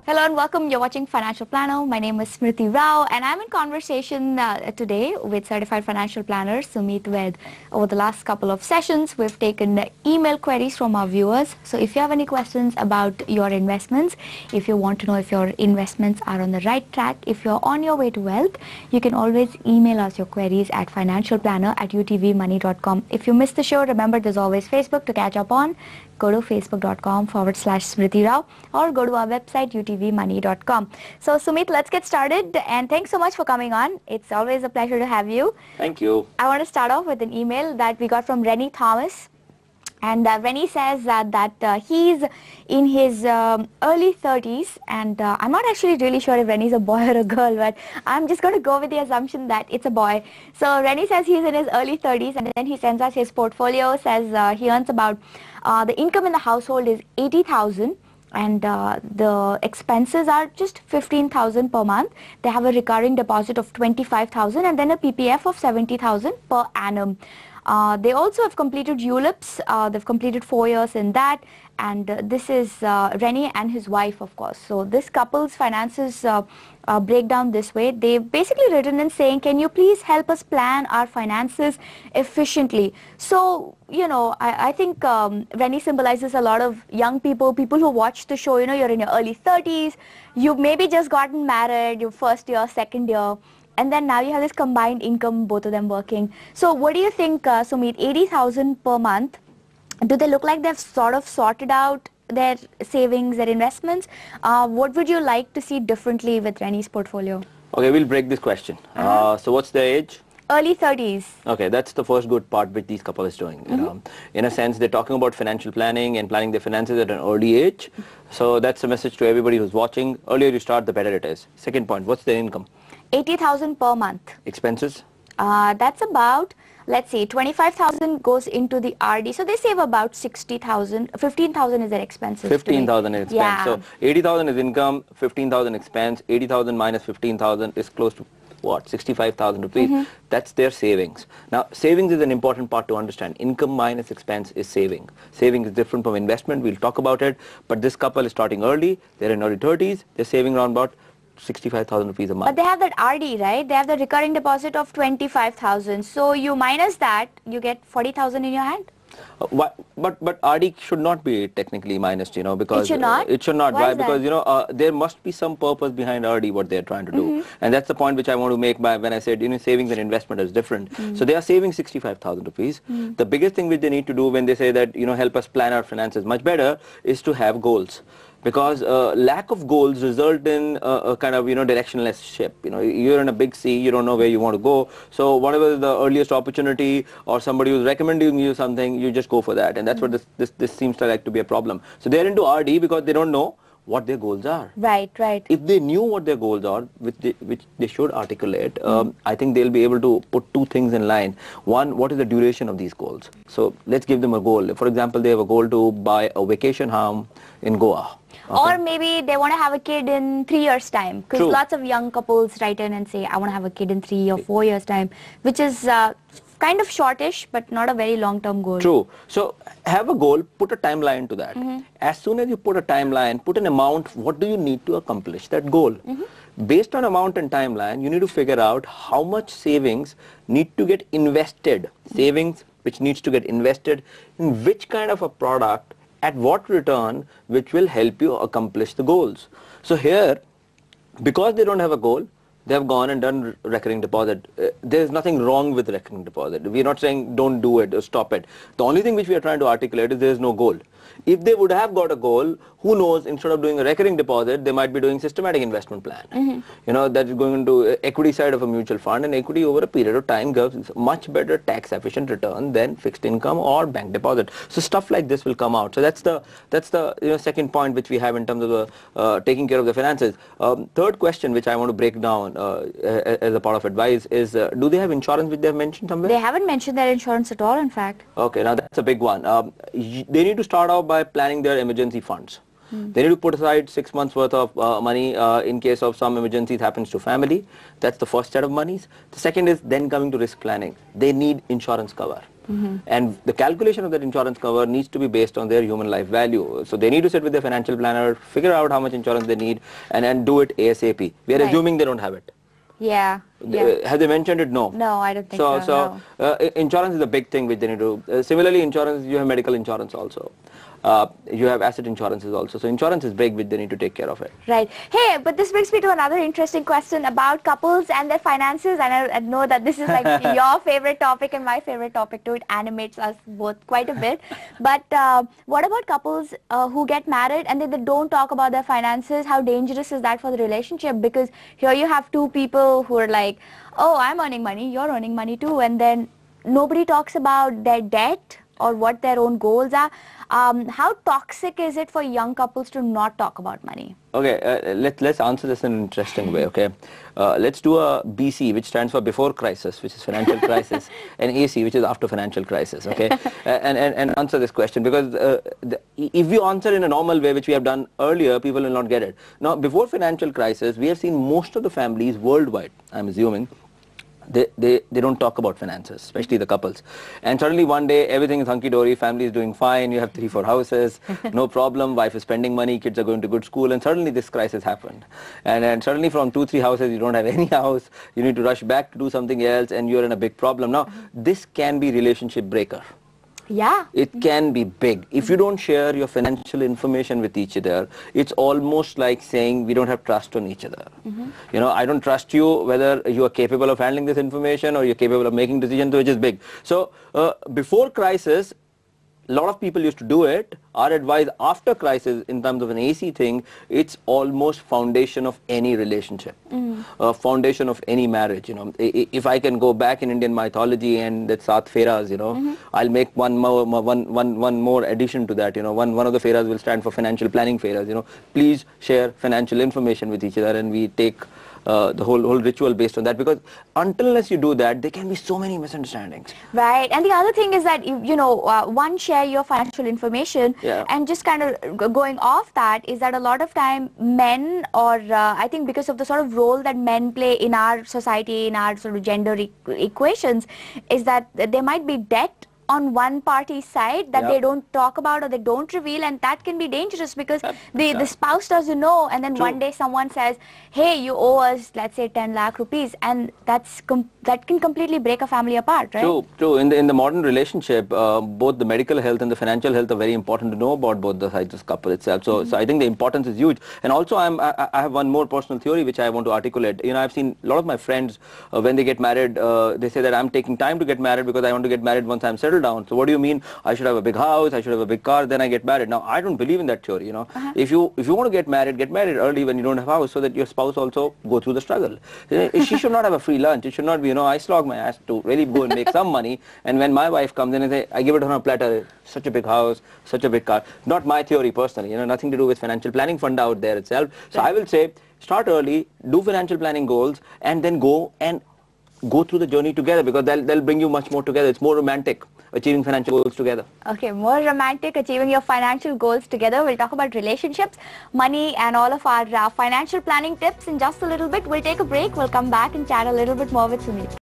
Hello and welcome. You're watching Financial Planner. My name is Smriti Rao and I'm in conversation today with certified financial planner Sumit Ved. Over the last couple of sessions, we've taken email queries from our viewers. So if you have any questions about your investments, if you want to know if your investments are on the right track, if you're on your way to wealth, you can always email us your queries at financialplanner@utvmoney.com. If you missed the show, remember there's always Facebook to catch up on. Go to facebook.com/Smriti Rao or go to our website utvmoney.com. So Sumit, let's get started and thanks so much for coming on. It's always a pleasure to have you. Thank you. I want to start off with an email that we got from Rennie Thomas. And Rennie says that he's in his early 30s and I'm not actually really sure if Rennie's a boy or a girl, but I'm just going to go with the assumption that it's a boy. So Rennie says he's in his early 30s and then he sends us his portfolio, says he earns about, the income in the household is 80,000 and the expenses are just 15,000 per month. They have a recurring deposit of 25,000 and then a PPF of 70,000 per annum. They also have completed ULIPs. They've completed 4 years in that, and this is Rennie and his wife, of course. So this couple's finances break down this way. They've basically written in saying, can you please help us plan our finances efficiently? So, you know, I think Rennie symbolizes a lot of young people who watch the show. You know, you're in your early 30s, you've maybe just gotten married, your first year, second year, and then now you have this combined income, both of them working. So what do you think, Sumit, 80,000 per month, do they look like they've sort of sorted out their savings, their investments? What would you like to see differently with Rennie's portfolio? Okay, we'll break this question. So what's their age? Early 30s. Okay, that's the first good part which these couple is doing. In a sense, they're talking about financial planning and planning their finances at an early age. So that's a message to everybody who's watching. Earlier you start, the better it is. Second point, what's their income? 80,000 per month. Expenses? That's about, let's say, 25,000 goes into the RD. So they save about 60,000. 15,000 is their expenses. 15,000 is expense. Yeah. So 80,000 is income, 15,000 expense. 80,000 minus 15,000 is close to what? 65,000 rupees. That's their savings. Now, savings is an important part to understand. Income minus expense is saving. Saving is different from investment. We'll talk about it. But this couple is starting early. They're in early 30s. They're saving around about 65,000 rupees a month. But they have that RD, right? They have the recurring deposit of 25,000. So you minus that, you get 40,000 in your hand. But RD should not be technically minused, you know, because it should not. It should not. Why? Because you know there must be some purpose behind RD what they're trying to do, and that's the point which I want to make by when I said, you know, savings and investment is different. So they are saving 65,000 rupees. The biggest thing which they need to do when they say that, you know, help us plan our finances much better is to have goals. Because lack of goals result in a kind of, you know, directionless ship. You know, you're in a big sea, you don't know where you want to go. So whatever the earliest opportunity or somebody who's recommending you something, you just go for that. And that's what this seems to like to be a problem. So they're into RD because they don't know what their goals are. Right, right. If they knew what their goals are, which they should articulate, I think they'll be able to put two things in line. One, what is the duration of these goals? So let's give them a goal. For example, they have a goal to buy a vacation home in Goa. Okay. Or maybe they want to have a kid in 3 years' time. Because lots of young couples write in and say, I want to have a kid in 3 or 4 years' time, which is kind of shortish, but not a very long-term goal. True. So have a goal, put a timeline to that. As soon as you put a timeline, put an amount, what do you need to accomplish that goal? Based on amount and timeline, you need to figure out how much savings need to get invested. Savings which needs to get invested in which kind of a product, at what return, which will help you accomplish the goals. So here, because they don't have a goal, they have gone and done recurring deposit. There is nothing wrong with recurring deposit. We are not saying don't do it or stop it. The only thing which we are trying to articulate is there is no goal. If they would have got a goal, who knows, instead of doing a recurring deposit, they might be doing systematic investment plan. You know, that is going into equity side of a mutual fund, and equity over a period of time gives much better tax efficient return than fixed income or bank deposit. So stuff like this will come out. So that's the you know, second point which we have in terms of taking care of the finances. Third question which I want to break down as a part of advice is, do they have insurance which they have mentioned somewhere? They haven't mentioned their insurance at all, in fact. Okay, now that's a big one. They need to start off by planning their emergency funds. They need to put aside 6 months worth of money in case of some emergencies happens to family. That's the first set of monies. The second is then coming to risk planning. They need insurance cover. And the calculation of that insurance cover needs to be based on their human life value. So they need to sit with their financial planner, figure out how much insurance they need, and do it ASAP. We are assuming they don't have it. Yeah. Have they mentioned it? No. No, I don't think so. So insurance is a big thing which they need to do. Similarly, insurance, you have medical insurance also. You have asset insurances also. So insurance is big, which they need to take care of it. Right. Hey, but this brings me to another interesting question about couples and their finances. And I know that this is like your favorite topic and my favorite topic too. It animates us both quite a bit. But what about couples who get married and then they don't talk about their finances? How dangerous is that for the relationship? Because here you have two people who are like, oh, I'm earning money, you're earning money too. And then nobody talks about their debt or what their own goals are. How toxic is it for young couples to not talk about money? Okay, let's answer this in an interesting way, okay? Let's do a BC, which stands for before crisis, which is financial crisis, and AC, which is after financial crisis, okay? And answer this question, because if we answer in a normal way, which we have done earlier, people will not get it. Now, before financial crisis, we have seen most of the families worldwide, I'm assuming, they don't talk about finances, especially the couples. And suddenly one day everything is hunky-dory, family is doing fine, you have 3-4 houses, no problem, wife is spending money, kids are going to good school, and suddenly this crisis happened. And suddenly from 2-3 houses you don't have any house, you need to rush back to do something else, and you're in a big problem. Now, this can be relationship breaker. Yeah. It can be big. If you don't share your financial information with each other, it's almost like saying we don't have trust on each other. You know, I don't trust you whether you are capable of handling this information or you're capable of making decisions, which is big. So before crisis, a lot of people used to do it. Our advice after crisis in terms of an AC thing, it's almost foundation of any relationship, foundation of any marriage. You know, if I can go back in Indian mythology and that Saat Feras, you know, I'll make one more addition to that. You know, one of the Feras will stand for financial planning Feras. You know, please share financial information with each other, and we take the whole ritual based on that, because unless you do that, there can be so many misunderstandings. Right. And the other thing is that, you know, one, share your financial information, and just kind of going off that is that a lot of time men, or I think because of the sort of role that men play in our society, in our sort of gender equations, is that there might be debt on one party's side that they don't talk about or they don't reveal, and that can be dangerous because the spouse doesn't know, and then one day someone says, hey, you owe us, let's say 10 lakh rupees, and that can completely break a family apart, right? True. In the modern relationship, both the medical health and the financial health are very important to know about both the sides of the couple itself. So I think the importance is huge. And also I have one more personal theory which I want to articulate. You know, I've seen a lot of my friends when they get married, they say that I'm taking time to get married because I want to get married once I'm settled down. So what do you mean? I should have a big house, I should have a big car, then I get married. Now, I don't believe in that theory, you know. If you want to get married early when you don't have a house, so that your spouse also go through the struggle. She should not have a free lunch. It should not be, you know, I slog my ass to really go and make some money, and when my wife comes in and say, I give it on a platter, such a big house, such a big car. Not my theory personally, you know, nothing to do with financial planning fund out there itself. So I will say, start early, do financial planning goals, and then go through the journey together, because they'll bring you much more together. It's more romantic, achieving financial goals together. Okay, more romantic, achieving your financial goals together. We'll talk about relationships, money, and all of our financial planning tips in just a little bit. We'll take a break. We'll come back and chat a little bit more with Sunil.